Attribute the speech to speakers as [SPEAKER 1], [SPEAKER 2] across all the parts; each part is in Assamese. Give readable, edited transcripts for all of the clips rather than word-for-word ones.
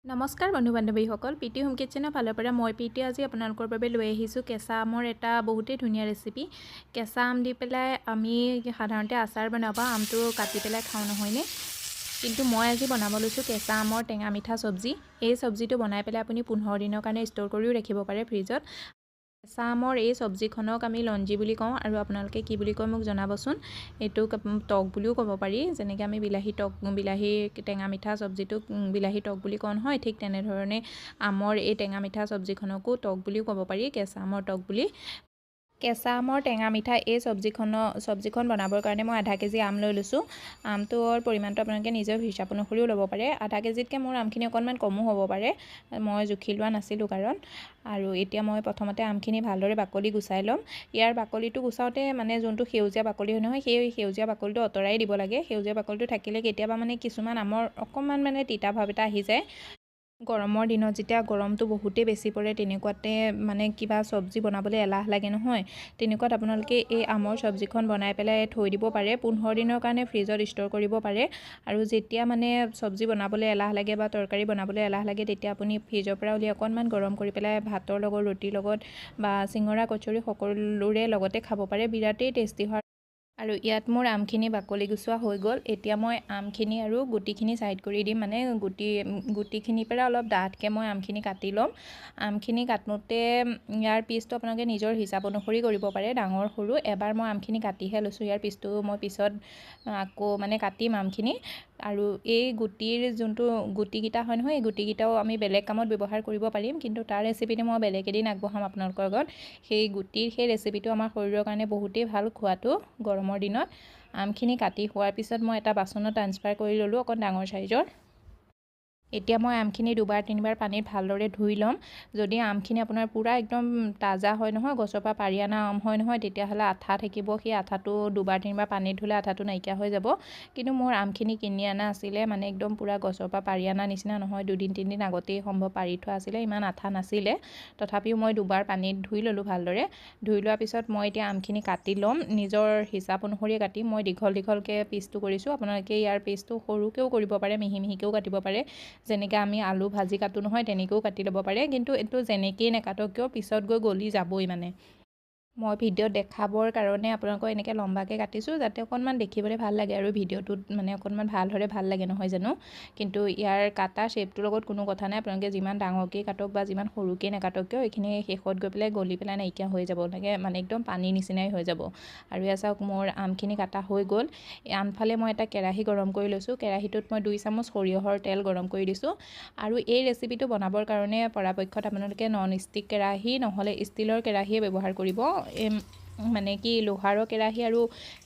[SPEAKER 1] নমস্কাৰ বন্ধু বান্ধৱীসকল প্ৰীতিহোমকিটচেনৰ ফালৰ পৰা মই প্ৰীতি আজি আপোনালোকৰ বাবে লৈ আহিছোঁ কেঁচা আমৰ এটা বহুতেই ধুনীয়া ৰেচিপি। কেঁচা আম দি পেলাই আমি সাধাৰণতে আচাৰ বনাব আমটো কাটি পেলাই খাওঁ নহয়নে, কিন্তু মই আজি বনাব লৈছোঁ কেঁচা আমৰ টেঙা মিঠা চব্জি। এই চব্জিটো বনাই পেলাই আপুনি 15 দিনৰ কাৰণে ষ্ট'ৰ কৰিও ৰাখিব পাৰে ফ্ৰিজত। কেঁচা আমৰ এই চব্জিখনক আমি লঞ্জি বুলি কওঁ আৰু আপোনালোকে কি বুলি কয় মোক জনাবচোন। এইটোক টক বুলিও ক'ব পাৰি, যেনেকৈ আমি বিলাহী টেঙা মিঠা চব্জিটোক বিলাহী টক বুলি কওঁ নহয়, ঠিক তেনেধৰণে আমৰ এই টেঙা মিঠা চব্জিখনকো টক বুলিও ক'ব পাৰি, কেঁচা আমৰ টক বুলি। কেঁচা আমৰ টেঙা মিঠা এই চব্জিখন বনাবৰ কাৰণে মই আধা কেজি আম লৈ লৈছোঁ। আমটোৰ পৰিমাণটো আপোনালোকে নিজৰ হিচাপ অনুসৰিও ল'ব পাৰে। আধা কেজিতকৈ মোৰ আমখিনি অকণমান কমো হ'ব পাৰে, মই জুখি লোৱা নাছিলোঁ কাৰণ। আৰু এতিয়া মই প্ৰথমতে আমখিনি ভালদৰে বাকলি গুচাই ল'ম। ইয়াৰ বাকলিটো গুচাওঁতে মানে যোনটো সেউজীয়া বাকলি হয় নহয়, সেই সেউজীয়া বাকলিটো আঁতৰাই দিব লাগে। সেউজীয়া বাকলিটো থাকিলে কেতিয়াবা মানে কিছুমান আমৰ অকণমান মানে তিতা ভাৱ এটা আহি যায়। গৰমৰ দিনত যেতিয়া গৰমটো বহুতেই বেছি পৰে, তেনেকুৱাতে মানে কিবা চব্জি বনাবলৈ এলাহ লাগে নহয়, তেনেকুৱাত আপোনালোকে এই আমৰ চব্জিখন বনাই পেলাই থৈ দিব পাৰে। 15 দিনৰ কাৰণে ফ্ৰিজত ষ্ট'ৰ কৰিব পাৰে। আৰু যেতিয়া মানে চব্জি বনাবলৈ এলাহ লাগে বা তৰকাৰী বনাবলৈ এলাহ লাগে, তেতিয়া আপুনি ফ্ৰিজৰ পৰা উলিয়াই অকণমান গৰম কৰি পেলাই ভাতৰ লগত, ৰুটিৰ লগত বা চিঙৰা কচৰি সকলোৰে লগতে খাব পাৰে। বিৰাটেই টেষ্টি হয়। আৰু ইয়াত মোৰ আমখিনি বাকলি গুচোৱা হৈ গ'ল। এতিয়া মই আমখিনি আৰু গুটিখিনি ছাইড কৰি দিম, মানে গুটিখিনিৰ পৰা অলপ ডাঠকৈ মই আমখিনি কাটি ল'ম। আমখিনি কাটোতে ইয়াৰ পিচটো আপোনালোকে নিজৰ হিচাপ অনুসৰি কৰিব পাৰে, ডাঙৰ সৰু। এবাৰ মই আমখিনি কাটিহে লৈছোঁ, ইয়াৰ পিচটো মই পিছত আকৌ মানে কাটিম আমখিনি। আৰু এই গুটিৰ যোনটো গুটিকেইটা হয় নহয়, এই গুটিকেইটাও আমি বেলেগ কামত ব্যৱহাৰ কৰিব পাৰিম, কিন্তু তাৰ ৰেচিপিটো মই বেলেগ এদিন আগবঢ়াম আপোনালোকৰ আগত। সেই ৰেচিপিটো আমাৰ শৰীৰৰ কাৰণে বহুতেই ভাল খোৱাটো গৰমৰ দিনত। আমখিনি কাটি হোৱাৰ পিছত মই এটা বাচনত ট্ৰান্সফাৰ কৰি ল'লোঁ, অকণ ডাঙৰ চাইজৰ। এতিয়া মই আমখিনি 2-3বাৰ পানীত ভালদৰে ধুই ল'ম। যদি আমখিনি আপোনাৰ পূৰা একদম তাজা হয় নহয়, গছৰ পৰা পাৰি অনা আম হয় নহয়, তেতিয়াহ'লে আঠা থাকিব। সেই আঠাটো 2-3বাৰ পানীত ধুলে আঠাটো নাইকিয়া হৈ যাব। কিন্তু মোৰ আমখিনি কিনি অনা আছিলে, মানে একদম পূৰা গছৰ পৰা পাৰি অনা নিচিনা নহয়, 2-3 দিন আগতেই সম্ভৱ পাৰি থোৱা আছিলে, ইমান আঠা নাছিলে। তথাপিও মই 2বাৰ পানীত ধুই ল'লোঁ ভালদৰে। ধুই লোৱাৰ পিছত মই এতিয়া আমখিনি কাটি ল'ম, নিজৰ হিচাপ অনুসৰি কাটিম। মই দীঘলকৈ পিচটো কৰিছোঁ, আপোনালোকে ইয়াৰ পিচটো সৰুকৈও কৰিব পাৰে, মিহি মিহিকৈও কাটিব পাৰে। যেনেকৈ আমি আলু ভাজি কাটো নহয়, তেনেকৈও কাটি ল'ব পাৰে। কিন্তু এইটো যেনেকৈয়ে নেকাটক কিয় পিছত গৈ গলি যাবই মানে। মই ভিডিঅ'ত দেখাবৰ কাৰণে আপোনালোকক এনেকৈ লম্বাকৈ কাটিছোঁ, যাতে অকণমান দেখিবলৈ ভাল লাগে আৰু ভিডিঅ'টোত মানে অকণমান ভাল লাগে নহয় জানো। কিন্তু ইয়াৰ কাটা শ্বেপটোৰ লগত কোনো কথা নাই, আপোনালোকে যিমান ডাঙৰকৈ কাটক বা যিমান সৰুকৈ নাকাটক কিয়, এইখিনি শেষত গৈ পেলাই গলি পেলাই নাইকিয়া হৈ যাব লাগে, মানে একদম পানী নিচিনাই হৈ যাব। আৰু এয়া চাওক, মোৰ আমখিনি কাটা হৈ গ'ল। আনফালে মই এটা কেৰাহী গৰম কৰি লৈছোঁ। কেৰাহীটোত মই 2 চামুচ সৰিয়হৰ তেল গৰম কৰি দিছোঁ। আৰু এই ৰেচিপিটো বনাবৰ কাৰণে পৰাপক্ষত আপোনালোকে নন ষ্টিক কেৰাহী নহ'লে ষ্টিলৰ কেৰাহীয়ে ব্যৱহাৰ কৰিব। মানে কি লোহাৰৰ কেৰাহী আৰু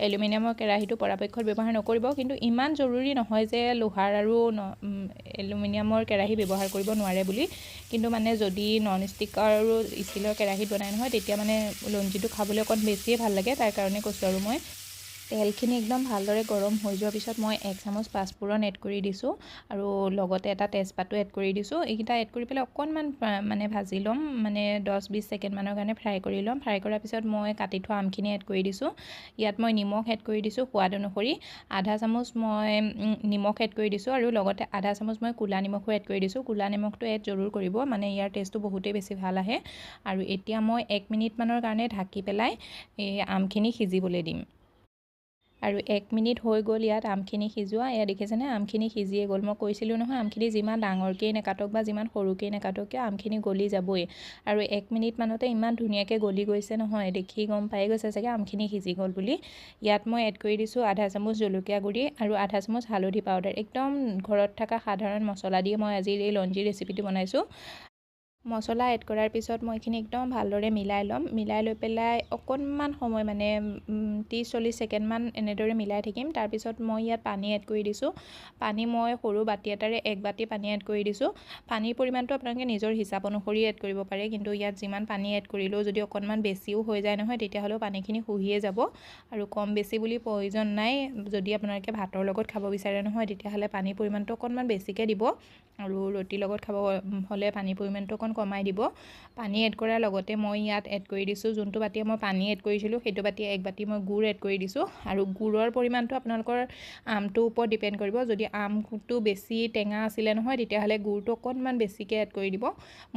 [SPEAKER 1] এলুমিনিয়ামৰ কেৰাহীটো পৰাপক্ষত ব্যৱহাৰ নকৰিব। কিন্তু ইমান জৰুৰী নহয় যে লোহাৰ আৰু এলুমিনিয়ামৰ কেৰাহী ব্যৱহাৰ কৰিব নোৱাৰে বুলি। কিন্তু মানে যদি নন ষ্টিক আৰু ষ্টিলৰ কেৰাহীত বনাই নহয়, তেতিয়া মানে লঞ্জিটো খাবলৈ অকণ বেছিয়ে ভাল লাগে, তাৰ কাৰণে কৈছোঁ। আৰু মই তেলখিনি একদম ভালদৰে গৰম হৈ যোৱাৰ পিছত মই 1 চামুচ পাঁচফোৰণ এড কৰি দিছোঁ, আৰু লগতে এটা তেজপাতো এড কৰি দিছোঁ। এইকেইটা এড কৰি পেলাই অকণমান মানে ভাজি ল'ম, মানে 10-20 ছেকেণ্ডমানৰ কাৰণে ফ্ৰাই কৰি ল'ম। ফ্ৰাই কৰাৰ পিছত মই কাটি থোৱা আমখিনি এড কৰি দিছোঁ। ইয়াত মই নিমখ এড কৰি দিছোঁ সোৱাদ অনুসৰি। আধা চামুচ মই নিমখ এড কৰি দিছোঁ, আৰু লগতে আধা চামুচ মই ক'লা নিমখো এড কৰি দিছোঁ। ক'লা নিমখটো এড জৰুৰ কৰিব, মানে ইয়াৰ টেষ্টটো বহুতেই বেছি ভাল আহে। আৰু এতিয়া মই 1 মিনিটমানৰ কাৰণে ঢাকি পেলাই এই আমখিনি সিজিবলৈ দিম। আৰু 1 মিনিট হৈ গ'ল ইয়াত আমখিনি সিজোৱা। এয়া দেখিছেনে, আমখিনি সিজিয়ে গ'ল। মই কৈছিলোঁ নহয়, আমখিনি যিমান ডাঙৰকৈ নেকাটক বা যিমান সৰুকৈ নেকাটক কিয়, আমখিনি গলি যাবই। আৰু 1 মিনিটমানতে ইমান ধুনীয়াকৈ গলি গৈছে নহয়, দেখি গম পাই গৈছে চাগে আমখিনি সিজি গ'ল বুলি। ইয়াত মই এড কৰি দিছোঁ আধা চামুচ জলকীয়া গুড়ি আৰু আধা চামুচ হালধি পাউডাৰ। একদম ঘৰত থকা সাধাৰণ মছলা দিয়ে মই আজি এই লঞ্জি ৰেচিপিটো বনাইছোঁ। মছলা এড কৰাৰ পিছত মই এইখিনি একদম ভালদৰে মিলাই ল'ম। মিলাই লৈ পেলাই অকণমান সময় মানে 30-40 ছেকেণ্ডমান এনেদৰে মিলাই থাকিম। তাৰপিছত মই ইয়াত পানী এড কৰি দিছোঁ। পানী মই সৰু বাতি এটাৰে 1 বাতি পানী এড কৰি দিছোঁ। পানীৰ পৰিমাণটো আপোনালোকে নিজৰ হিচাপ অনুসৰি এড কৰিব পাৰে, কিন্তু ইয়াত যিমান পানী এড কৰিলেও যদি অকণমান বেছিও হৈ যায় নহয়, তেতিয়াহ'লেও পানীখিনি শুহিয়ে যাব। আৰু কম বেছি বুলি প্ৰয়োজন নাই। যদি আপোনালোকে ভাতৰ লগত খাব বিচাৰে নহয়, তেতিয়াহ'লে পানীৰ পৰিমাণটো অকণমান বেছিকৈ দিব। আৰু ৰুটিৰ লগত খাব হ'লে পানীৰ পৰিমাণটো অকণ কমাই দিব পানী এড কৰাৰ লগতে মই ইয়াত এড কৰি দিছোঁ যোনটো বাটিয়ে মই পানী এড কৰিছিলোঁ সেইটো বাটিয়ে এক বাটি মই গুড় এড কৰি দিছোঁ আৰু গুড়ৰ পৰিমাণটো আপোনালোকৰ আমটোৰ ওপৰত ডিপেণ্ড কৰিব যদি আমটো বেছি টেঙা আছিলে নহয় তেতিয়াহ'লে গুড়টো অকণমান বেছিকৈ এড কৰি দিব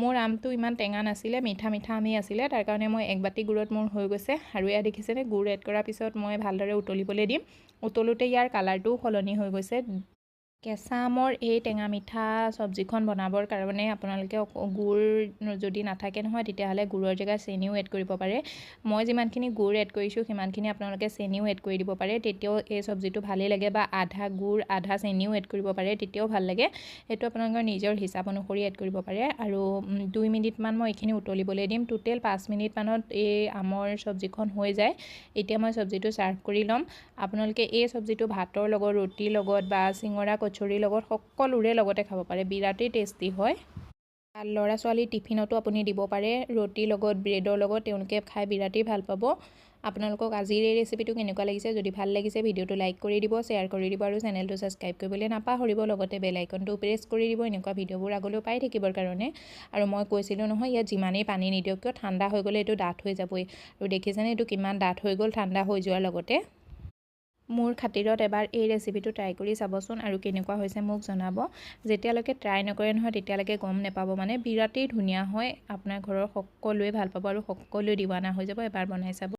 [SPEAKER 1] মোৰ আমটো ইমান টেঙা নাছিলে মিঠা মিঠা আমেই আছিলে তাৰ কাৰণে মই এক বাটি গুড়ত মোৰ হৈ গৈছে আৰু এয়া দেখিছেনে গুড় এড কৰাৰ পিছত মই ভালদৰে উতলিবলৈ দিম উতলোতে ইয়াৰ কালাৰটোও সলনি হৈ গৈছে কেঁচা আমৰ এই টেঙা মিঠা চব্জিখন বনাবৰ কাৰণে আপোনালোকে গুড় যদি নাথাকে নহয় তেতিয়াহ'লে গুড়ৰ জেগাত চেনিও এড কৰিব পাৰে মই যিমানখিনি গুড় এড কৰিছোঁ সিমানখিনি আপোনালোকে চেনিও এড কৰি দিব পাৰে তেতিয়াও এই চব্জিটো ভালেই লাগে বা আধা গুড় আধা চেনিও এড কৰিব পাৰে তেতিয়াও ভাল লাগে সেইটো আপোনালোকৰ নিজৰ হিচাপ অনুসৰি এড কৰিব পাৰে আৰু 2 মিনিটমান মই এইখিনি উতলিবলৈ দিম টোটেল 5 মিনিটমানত এই আমৰ চব্জিখন হৈ যায় এতিয়া মই চব্জিটো ছাৰ্ভ কৰি ল'ম আপোনালোকে এই চব্জিটো ভাতৰ লগত ৰুটিৰ লগত বা চিঙৰা কচৰিৰ লগত সকলোৰে লগতে খাব পাৰে বিৰাটেই টেষ্টি হয় ল'ৰা ছোৱালী টিফিনতো আপুনি দিব পাৰে ৰুটিৰ লগত ব্ৰেডৰ লগত তেওঁলোকে খাই বিৰাটেই ভাল পাব আপোনালোকক আজিৰ এই ৰেচিপিটো কেনেকুৱা লাগিছে যদি ভাল লাগিছে ভিডিঅ'টো লাইক কৰি দিব শ্বেয়াৰ কৰি দিব আৰু চেনেলটো ছাবস্ক্ৰাইব কৰিবলৈ নাপাহৰিব লগতে বেল আইকনটো প্ৰেছ কৰি দিব এনেকুৱা ভিডিঅ'বোৰ আগলৈ পাই থাকিবৰ কাৰণে আৰু মই কৈছিলোঁ নহয় ইয়াত যিমানেই পানী নিদিয়ক কিয় ঠাণ্ডা হৈ গ'লে এইটো ডাঠ হৈ যাবই আৰু দেখিছেনে এইটো কিমান ডাঠ হৈ গ'ল ঠাণ্ডা হৈ যোৱাৰ লগতে মোৰ খাতিৰত এবাৰ এই ৰেচিপিটো ট্ৰাই কৰি চাবচোন আৰু কেনেকুৱা হৈছে মোক জনাব যেতিয়ালৈকে ট্ৰাই নকৰে নহয় তেতিয়ালৈকে গম নাপাব মানে বিৰাটেই ধুনীয়া হয় আপোনাৰ ঘৰৰ সকলোৱে ভাল পাব আৰু সকলোৱে দিৱানা হৈ যাব এবাৰ বনাই চাব